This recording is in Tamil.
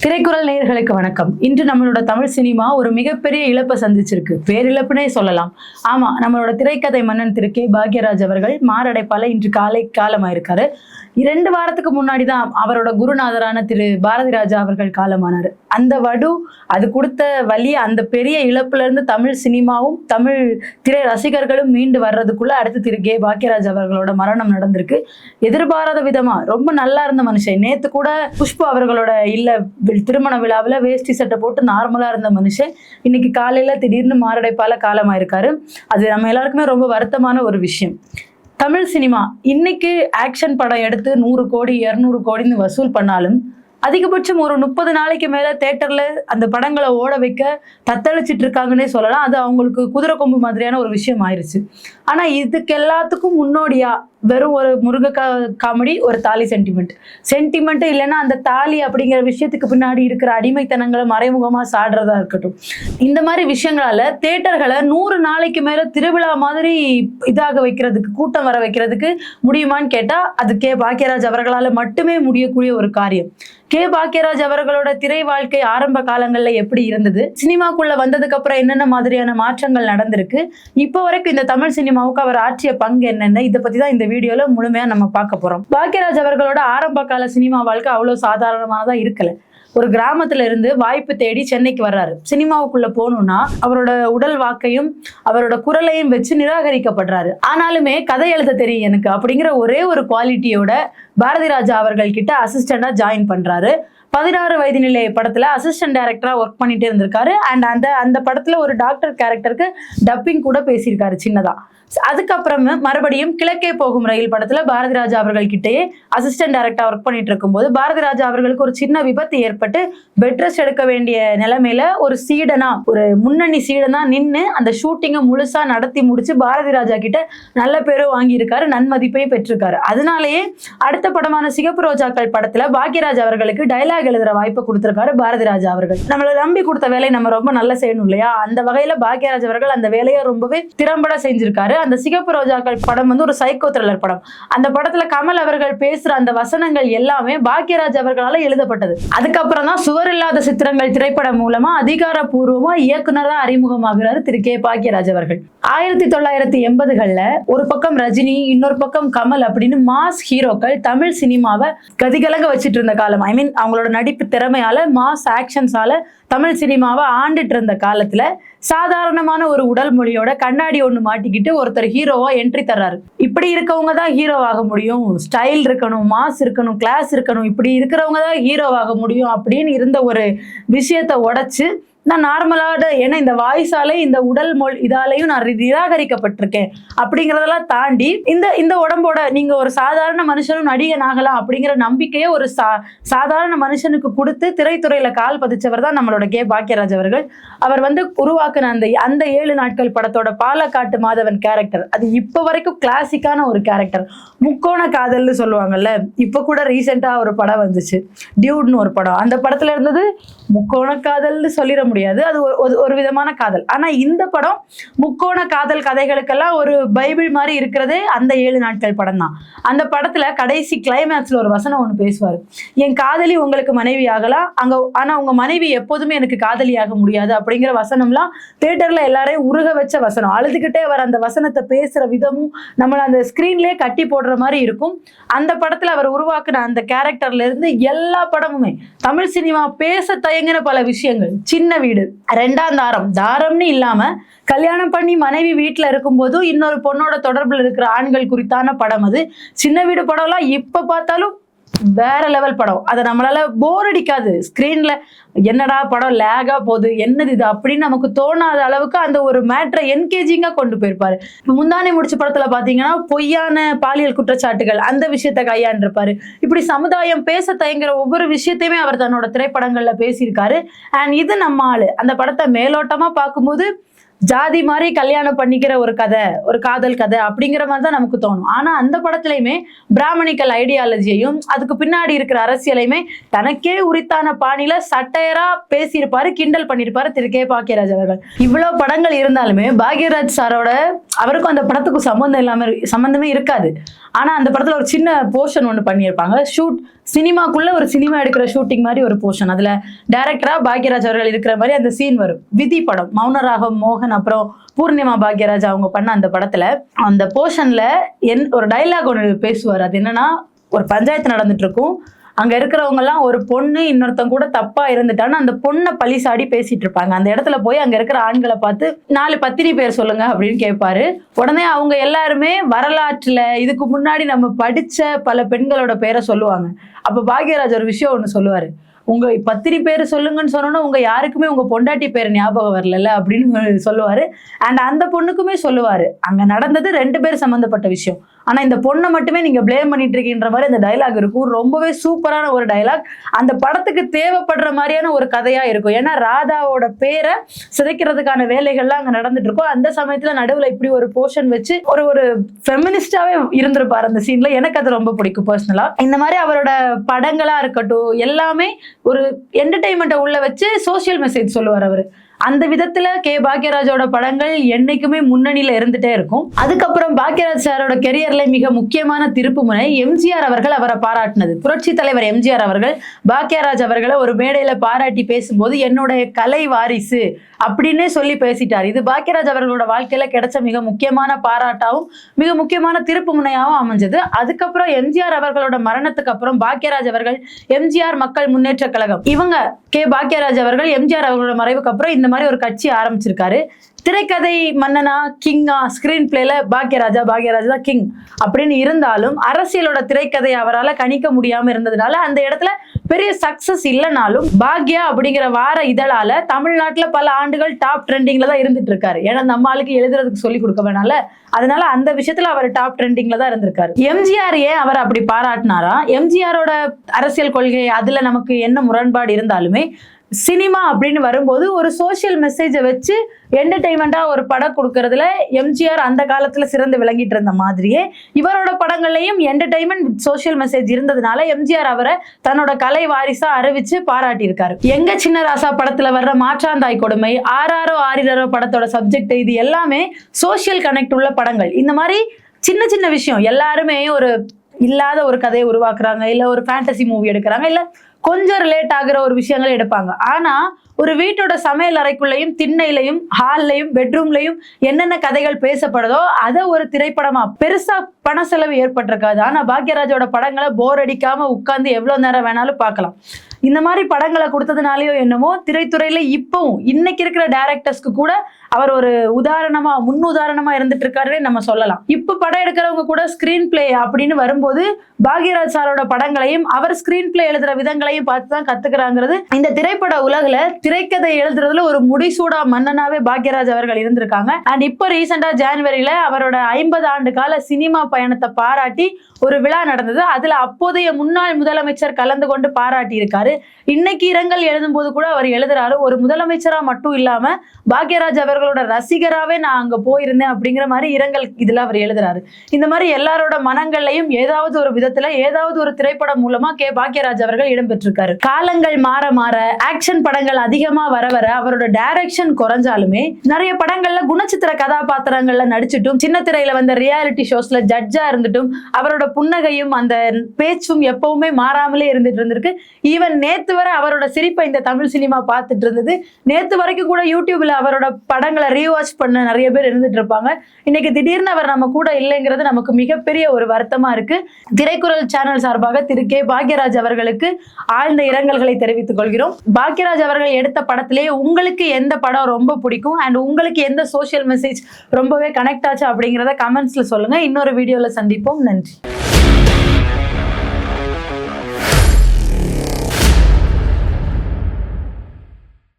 திரைக்குறள் நேயர்களுக்கு வணக்கம். இன்று நம்மளோட தமிழ் சினிமா ஒரு மிகப்பெரிய இழப்பை சந்திச்சிருக்கு. பேரிழப்புனே சொல்லலாம். ஆமா, நம்மளோட திரைக்கதை மன்னன் திரு கே பாக்யராஜ் அவர்கள் மாரடைப்பால இன்று காலை காலமாயிருக்காரு. 2 வாரத்துக்கு முன்னாடி தான் அவரோட குருநாதரான திரு பாரதி ராஜா அவர்கள் காலமானாரு. அந்த வடு, அது கொடுத்த வலி, அந்த பெரிய இழப்புல இருந்து தமிழ் சினிமாவும் தமிழ் திரை ரசிகர்களும் மீண்டு வர்றதுக்குள்ள அடுத்து திரு கே பாக்யராஜ் அவர்களோட மரணம் நடந்திருக்கு. எதிர்பாராத விதமா ரொம்ப நல்லா இருந்த மனுஷன். நேத்து கூட புஷ்பு அவர்களோட திருமண விழாவில் வேஷ்டி சட்டை போட்டு நார்மலா இருந்த மனுஷன் இன்னைக்கு காலையில திடீர்னு மாரடைப்பால காலமாயிருக்காரு. அது நம்ம எல்லாருக்குமே ரொம்ப வருத்தமான ஒரு விஷயம். தமிழ் சினிமா இன்னைக்கு ஆக்ஷன் படம் எடுத்து 100 கோடி 200 கோடின்னு வசூல் பண்ணாலும் அதிகபட்சம் ஒரு 30 நாளைக்கு மேல தியேட்டர்ல அந்த படங்களை ஓட வைக்க தத்தளிச்சிட்டு இருக்காங்கன்னே சொல்லலாம். அது அவங்களுக்கு குதிரை கொம்பு மாதிரியான ஒரு விஷயம் ஆயிடுச்சு. ஆனா இதுக்கு எல்லாத்துக்கும் முன்னோடியா வெறும் ஒரு முருக காமெடி, ஒரு தாலி சென்டிமெண்ட் இல்லைன்னா அந்த தாலி அப்படிங்கிற விஷயத்துக்கு பின்னாடி இருக்கிற அடிமைத்தனங்களை மறைமுகமா சாடுறதா இருக்கட்டும், இந்த மாதிரி விஷயங்களால தியேட்டர்களை 100 நாளைக்கு மேல திருவிழா மாதிரி இதாக வைக்கிறதுக்கு, கூட்டம் வர வைக்கிறதுக்கு முடியுமான்னு கேட்டா அது கே பாக்யராஜ் அவர்களால மட்டுமே முடியக்கூடிய ஒரு காரியம். கே பாக்யராஜ் அவர்களோட திரை வாழ்க்கை ஆரம்ப காலங்கள்ல எப்படி இருந்தது, சினிமாக்குள்ள வந்ததுக்கு அப்புறம் என்னென்ன மாதிரியான மாற்றங்கள் நடந்திருக்கு, இப்போ வரைக்கும் இந்த தமிழ் சினிமாவுக்கு அவர் ஆற்றிய பங்கு என்னென்ன, இதை பத்தி தான் இந்த வீடியோல முழுமையா நம்ம பார்க்க போறோம். பாக்யராஜ் அவர்களோட ஆரம்ப கால சினிமா வாழ்க்கை அவ்வளவு சாதாரணமானதா இருக்கல. ஒரு கிராமத்துல இருந்து வாய்ப்பு தேடி சென்னைக்கு வர்றாரு. சினிமாவுக்குள்ள போகணும்னா அவரோட உடல் வாக்கையும் அவரோட குரலையும் வச்சு நிராகரிக்கப்படுறாரு. ஆனாலுமே கதை எழுத தெரியும் எனக்கு அப்படிங்கிற ஒரே ஒரு குவாலிட்டியோட பாரதி ராஜா அவர்கள் கிட்ட அசிஸ்டண்டா ஜாயின் பண்றாரு. 16 வயது நிலை படத்துல அசிஸ்டன்ட் டைரக்டரா ஒர்க் பண்ணிட்டு இருந்திருக்காரு. அண்ட் அந்த படத்துல ஒரு டாக்டர் கேரக்டருக்கு டப்பிங் கூட பேசியிருக்காரு சின்னதா. அதுக்கப்புறம் மறுபடியும் கிழக்கே போகும் ரயில் படத்துல பாரதி ராஜா அவர்கள் கிட்டேயே அசிஸ்டன்ட் டைரக்டரா ஒர்க் பண்ணிட்டு இருக்கும்போது பாரதி ராஜா அவர்களுக்கு ஒரு சின்ன விபத்து ஏற்பட்டு பெட் ரெஸ்ட் எடுக்க வேண்டிய நிலைமையில ஒரு முன்னணி சீடனா நின்று அந்த ஷூட்டிங்கை முழுசா நடத்தி முடிச்சு பாரதி ராஜா கிட்ட நல்ல பேரும் வாங்கியிருக்காரு, நன்மதிப்பையும் பெற்றிருக்காரு. அதனாலேயே அடுத்த படமான சிகப்பு ரோஜாக்கள் படத்துல பாக்யராஜ் அவர்களுக்கு டைலாக் எழுதுற வாய்ப்பை கொடுத்திருக்காரு பாரதி ராஜா அவர்கள். நம்மள நம்பி கொடுத்த வேலையை நம்ம ரொம்ப நல்லா செய்யணும் இல்லையா? அந்த வகையில பாக்யராஜ் அவர்கள் அந்த வேலையை ரொம்பவே திறம்பட செஞ்சிருக்காரு. அந்த சிகப்பு ரோஜாக்கள் படம் ஒரு சைக்கோ த்ரில்லர் படம். அந்த படத்துல கமல் அவர்கள் பேசுற அந்த வசனங்கள் எல்லாமே பாக்யராஜ் அவர்களால எழுதப்பட்டது. அதுக்கப்புறம் தான் சுவர் இல்லாத சித்திரங்கள் திரைப்படம் மூலமா அதிகாரப்பூர்வமா இயக்குனரா அறிமுகமாகிறாரு திரு கே பாக்யராஜ் அவர்கள். 1980கள்ல ஒரு பக்கம் ரஜினி, இன்னொரு பக்கம் கமல் அப்படின்னு மாஸ் ஹீரோக்கள் தமிழ் சினிமாவை கதிகலங்க வச்சுட்டு இருந்த காலம். அவங்களோட நடிப்பு திறமையால, மாஸ் ஆக்ஷன்ஸால தமிழ் சினிமாவை ஆண்டுட்டு இருந்த காலத்துல சாதாரணமான ஒரு உடல் மொழியோட கண்ணாடி ஒண்ணு மாட்டிக்கிட்டு ஒருத்தர் ஹீரோவா என்ட்ரி தர்றாரு. இப்படி இருக்கவங்க தான் ஹீரோவாக முடியும், ஸ்டைல் இருக்கணும், மாஸ் இருக்கணும், கிளாஸ் இருக்கணும், இப்படி இருக்கிறவங்க தான் ஹீரோவாக முடியும் அப்படின்னு இருந்த ஒரு விஷயத்தை உடைச்சு நான் நார்மலாக, ஏன்னா இந்த வாய்ஸாலே இந்த உடல் மொழி இதாலையும் நான் நிராகரிக்கப்பட்டிருக்கேன் அப்படிங்கிறதெல்லாம் தாண்டி இந்த உடம்போட நீங்க ஒரு சாதாரண மனுஷனும் நடிகன் ஆகலாம் அப்படிங்கிற நம்பிக்கையை ஒரு சாதாரண மனுஷனுக்கு கொடுத்து திரைத்துறையில கால் பதிச்சவர் தான் நம்மளோட கே பாக்யராஜ் அவர்கள். அவர் உருவாக்குன அந்த 7 நாட்கள் படத்தோட பாலக்காட்டு மாதவன் கேரக்டர், அது இப்ப வரைக்கும் கிளாசிக்கான ஒரு கேரக்டர். முக்கோண காதல்னு சொல்லுவாங்கல்ல, இப்ப கூட ரீசெண்டா ஒரு படம் வந்துச்சு, டியூட்னு ஒரு படம். அந்த படத்துல இருந்தது முக்கோண காதல்னு சொல்லிட முடியாது, அது ஒரு விதமான காதல். ஆனா இந்த படம் முக்கோண காதல் கதைகளுக்கெல்லாம் ஒரு பைபிள் மாதிரி இருக்கிறதே அந்த 7 நாட்கள் படம் தான். அந்த படத்துல கடைசி கிளைமேக்ஸ்ல ஒரு வசனம் ஒண்ணு பேசுவாரு, என் காதலி உங்களுக்கு மனைவி ஆகலாம், ஆனா உங்க மனைவி எப்போதுமே எனக்கு காதலியாக முடியாது அப்படிங்கிற வசனம்லாம் தியேட்டர்ல எல்லாரையும் உருக வச்ச வசனம். அழுதுகிட்டே வர அந்த வசனத்தை பேசுற விதமும் நம்மள அந்த ஸ்கிரீன்லயே கட்டி போடுற மாதிரி இருக்கும். அந்த படத்துல அவர் உருவாக்குன அந்த கேரக்டர்ல இருந்து எல்லா படமுமே தமிழ் சினிமா பேச தயங்கின பல விஷயங்கள். சின்ன வீடு, 2ஆம் தாரம்னு இல்லாம கல்யாணம் பண்ணி மனைவி வீட்டுல இருக்கும் போதும் இன்னொரு பொண்ணோட தொடர்புல இருக்கிற ஆண்கள் குறித்தான படம். அது சின்ன வீடு படம்லாம் இப்ப பார்த்தாலும் வேற லெவல் படம். அதை நம்மளால போர் அடிக்காது. ஸ்கிரீன்ல என்னடா படம் லேகா போகுது, என்னது இது அப்படின்னு நமக்கு தோணாத அளவுக்கு அந்த ஒரு மேட்டரை என்கேஜிங்கா கொண்டு போயிருப்பாரு. முந்தானை முடிச்ச படத்துல பாத்தீங்கன்னா பொய்யான பாலியல் குற்றச்சாட்டுகள், அந்த விஷயத்த கையாண்டிருப்பாரு. இப்படி சமுதாயம் பேச தயங்குற ஒவ்வொரு விஷயத்தையுமே அவர் தன்னோட திரைப்படங்கள்ல பேசியிருக்காரு. அண்ட் இது நம்ம ஆளு. அந்த படத்தை மேலோட்டமா பார்க்கும்போது ஜாதி மாதிரி கல்யாணம் பண்ணிக்கிற ஒரு கதை, ஒரு காதல் கதை அப்படிங்கிற மாதிரி தான் நமக்கு தோணும். ஆனா அந்த படத்துலயுமே பிராமணிக்கல் ஐடியாலஜியையும் அதுக்கு பின்னாடி இருக்கிற அரசியலையுமே தனக்கே உரித்தான பாணியில சட்டையரா பேசியிருப்பாரு, கிண்டல் பண்ணியிருப்பாரு திரு கே பாக்யராஜ் அவர்கள். இவ்வளவு படங்கள் இருந்தாலுமே பாக்யராஜ் சாரோட அவருக்கும் அந்த படத்துக்கும் சம்பந்தமே இருக்காது. ஆனா அந்த படத்துல ஒரு சின்ன போர்ஷன் ஒன்று பண்ணியிருப்பாங்க. சினிமாக்குள்ள ஒரு சினிமா எடுக்கிற ஷூட்டிங் மாதிரி ஒரு போர்ஷன். அதுல டைரக்டரா பாக்யராஜ் அவர்கள் இருக்கிற மாதிரி அந்த சீன் வரும். விதி படம், மௌனராகம் மோகன் அப்புறம் பூர்ணிமா பாக்யராஜ் அவங்க பண்ண அந்த படத்துல அந்த போர்ஷன்ல ஒரு டைலாக் ஒன்று பேசுவார். அது என்னன்னா, ஒரு பஞ்சாயத்து நடந்துட்டு இருக்கும். அங்க இருக்கிறவங்க எல்லாம் ஒரு பொண்ணு இன்னொருத்தங்க கூட தப்பா இருந்துட்டான்னு அந்த பொண்ணை பழிசாடி பேசிட்டு இருப்பாங்க. அந்த இடத்துல போய் அங்க இருக்கிற ஆண்களை பார்த்து 4 பத்தினி பேர் சொல்லுங்க அப்படின்னு கேட்பாரு. உடனே அவங்க எல்லாருமே வரலாற்றுல இதுக்கு முன்னாடி நம்ம படிச்ச பல பெண்களோட பேரை சொல்லுவாங்க. அப்ப பாக்யராஜ் ஒரு விஷயம் ஒண்ணு சொல்லுவாரு. உங்க பத்தினி பேர் சொல்லுங்கன்னு சொன்னோன்னா உங்க யாருக்குமே உங்க பொண்டாட்டி பேர் ஞாபகம் வரல அப்படின்னு சொல்லுவாரு. அண்ட் அந்த பொண்ணுக்குமே சொல்லுவாரு, அங்க நடந்தது 2 பேர் சம்பந்தப்பட்ட விஷயம், ஆனா இந்த பொண்ணை மட்டுமே நீங்க பிளேம் பண்ணிட்டு இருக்கீன்ற மாதிரி அந்த டைலாக் இருக்கும். ரொம்பவே சூப்பரான ஒரு டைலாக். அந்த படத்துக்கு தேவைப்படுற மாதிரியான ஒரு கதையா இருக்கும். ஏன்னா ராதாவோட பேரை சிதைக்கிறதுக்கான வேலைகள்லாம் அங்க நடந்துட்டு இருக்கும். அந்த சமயத்துல நடுவுல இப்படி ஒரு போர்ஷன் வச்சு ஒரு ஃபெமினிஸ்டாவே இருந்திருப்பாரு அந்த சீன்ல. எனக்கு அது ரொம்ப பிடிக்கும் பர்சனலா. இந்த மாதிரி அவரோட படங்களா இருக்கட்டும் எல்லாமே ஒரு என்டர்டைன்மெண்ட்டை உள்ள வச்சு சோசியல் மெசேஜ் சொல்லுவார் அவரு. அந்த விதத்துல பாக்யராஜோட படங்கள் என்னைக்குமே முன்னணியில இருந்துட்டே இருக்கும். அதுக்கப்புறம் பாக்யராஜ் சாரோட கெரியர்ல மிக முக்கியமான திருப்பு முனை எம்ஜிஆர் அவர்கள் அவரை பாராட்டினது. புரட்சி தலைவர் எம்ஜிஆர் அவர்கள் பாக்யராஜ் அவர்களை ஒரு மேடையில பாராட்டி பேசும்போது என்னுடைய கலை வாரிசு அப்படின்னே சொல்லி பேசிட்டார். இது பாக்யராஜ் அவர்களோட வாழ்க்கையில கிடைச்ச மிக முக்கியமான பாராட்டாவும் மிக முக்கியமான திருப்பு முனையாவும் அமைஞ்சது. அதுக்கப்புறம் எம்ஜிஆர் அவர்களோட மரணத்துக்கு அப்புறம் பாக்யராஜ் அவர்கள் எம்ஜிஆர் மக்கள் முன்னேற்ற கழகம் இவங்க பாக்யராஜ் அவர்கள் எம்ஜிஆர் அவர்களோட மறைவுக்கு அப்புறம் இந்த மாதிரி ஒரு கட்சி ஆரம்பிச்சிருக்காரு. திரைக்கதை மன்னனா கிங்கா ஸ்கிரீன் பிளேல பாக்யராஜ் தான் கிங் அப்படின்னு இருந்தாலும் அரசியலோட திரைக்கதை அவரால் கணிக்க முடியாம இருந்ததுனால அந்த இடத்துல பெரிய சக்சஸ் இல்லைனாலும் பாக்யா அப்படிங்கிற வார இதழால தமிழ்நாட்டுல பல ஆண்டுகள் டாப் ட்ரெண்டிங்ல தான் இருந்துட்டு இருக்காரு. ஏன்னா நம்ம ஆளுக்கு எழுதுறதுக்கு சொல்லி கொடுக்க வேணால, அதனால அந்த விஷயத்துல அவர் டாப் ட்ரெண்டிங்ல தான் இருந்திருக்காரு. எம்ஜிஆர் ஏன் அவர் அப்படி பாராட்டினாரா? எம்ஜிஆரோட அரசியல் கொள்கை அதுல நமக்கு என்ன முரண்பாடு இருந்தாலுமே சினிமா அப்படின்னு வரும்போது ஒரு சோசியல் மெசேஜை வச்சு என்டர்டெயின்மெண்டா ஒரு படம் கொடுக்கறதுல எம்ஜிஆர் அந்த காலத்துல சிறந்து விளங்கிட்டு இருந்த மாதிரியே இவரோட படங்கள்லயும் என்டர்டெயின்மெண்ட் சோசியல் மெசேஜ் இருந்ததுனால எம்ஜிஆர் அவரை தன்னோட கலை வாரிசா அறிவிச்சு பாராட்டியிருக்காரு. எங்க சின்ன ராசா படத்துல வர்ற மாற்றாந்தாய் கொடுமை, ஆறாரோ ஆரிரோ படத்தோட சப்ஜெக்ட் இது எல்லாமே சோசியல் கனெக்ட் உள்ள படங்கள். இந்த மாதிரி சின்ன சின்ன விஷயம் எல்லாருமே ஒரு இல்லாத ஒரு கதையை உருவாக்குறாங்க, இல்ல ஒரு ஃபேண்டசி மூவி எடுக்கிறாங்க, இல்ல கொஞ்சம் ரிலேட் ஆகுற ஒரு விஷயங்களை எடுப்பாங்க. ஆனா ஒரு வீட்டோட சமையல் அறைக்குள்ளையும் திண்ணையிலையும் ஹால்லையும் பெட்ரூம்லையும் என்னென்ன கதைகள் பேசப்படுதோ அதை ஒரு திரைப்படமா பெருசா பண செலவு ஏற்பட்டிருக்காது. ஆனா பாக்யராஜோட படங்களை போர் அடிக்காம உட்கார்ந்து எவ்வளவு நேரம் வேணாலும் பார்க்கலாம். இந்த மாதிரி படங்களை கொடுத்ததுனாலயோ என்னமோ திரைத்துறையில இப்பவும் இன்னைக்கு இருக்கிற டைரக்டர்ஸ்க்கு கூட அவர் ஒரு முன்னுதாரணமா இருந்துட்டு இருக்காருன்னு நம்ம சொல்லலாம். இப்ப படம் எடுக்கிறவங்க கூட ஸ்கிரீன் பிளே அப்படின்னு வரும்போது பாக்யராஜ் சாரோட படங்களையும் அவர் ஸ்கிரீன் பிளே எழுதுற விதங்களையும் பார்த்து தான் கத்துக்கிறாங்கிறது. இந்த திரைப்பட உலகுல திரைக்கதை எழுதுறதுல ஒரு முடிசூடா மன்னனாவே பாக்யராஜ் அவர்கள் இருந்திருக்காங்க. அண்ட் இப்ப ரீசெண்டா ஜனவரியில அவரோட 50 ஆண்டு கால சினிமா பயணத்தை பாராட்டி ஒரு விழா நடந்தது. அதுல அப்போதைய முன்னாள் முதலமைச்சர் கலந்து கொண்டு பாராட்டி இருக்காரு. இன்னைக்கு இரங்கல் எழுதும் போது கூட அவர் எழுதுறாரு, ஒரு முதலமைச்சரா மட்டும் இல்லாம பாக்யராஜ் அவர்களோட ரசிகராவே நான் அங்க போயிருந்தேன் அப்படிங்கிற மாதிரி இரங்கல் இதுல அவர் எழுதுறாரு. இந்த மாதிரி எல்லாரோட மனங்கள்லையும் ஏதாவது ஒரு விதத்துல ஏதாவது ஒரு திரைப்படம் மூலமா பாக்யராஜ் அவர்கள் இடம்பெற்றிருக்காரு. காலங்கள் மாற மாற ஆக்ஷன் படங்கள் அதிகமா வர வர அவரோட டைரக்ஷன் குறைஞ்சாலுமே நிறைய படங்கள்ல குணச்சித்திர கதாபாத்திரங்கள்ல நடிச்சிட்டும் சின்ன திரையில வந்த ரியாலிட்டி ஷோஸ்ல ஜட்ஜா இருந்துட்டும் அவரோட புன்னகையும் அந்த பேச்சும் எப்பவுமே மாறாமலே இருந்துட்டு இருந்திருக்கு. ஈவன் நேத்து வரை அவரோட சிரிப்பை இந்த தமிழ் சினிமா பார்த்துட்டு இருந்தது. நேத்து வரைக்கும் கூட யூடியூப்ல அவரோட படங்களை ரீவாட்ச் பண்ண நிறைய பேர் இருந்துட்டு இருப்பாங்க. இன்னைக்கு திடீர்னு அவர் நம்ம கூட இல்லைங்கிறது நமக்கு மிகப்பெரிய ஒரு வருத்தமா இருக்கு. திரைக்குறள் சேனல் சார்பாக திரு பாக்யராஜ் அவர்களுக்கு ஆழ்ந்த இரங்கல்களை தெரிவித்துக் கொள்கிறோம். பாக்யராஜ் அவர்கள் எடுத்த படத்திலேயே உங்களுக்கு எந்த படம் ரொம்ப பிடிக்கும் அண்ட் உங்களுக்கு எந்த சோசியல் மெசேஜ் ரொம்பவே கனெக்ட் ஆச்சு அப்படிங்கிறத கமெண்ட்ஸ்ல சொல்லுங்க. இன்னொரு வீடியோல சந்திப்போம். நன்றி.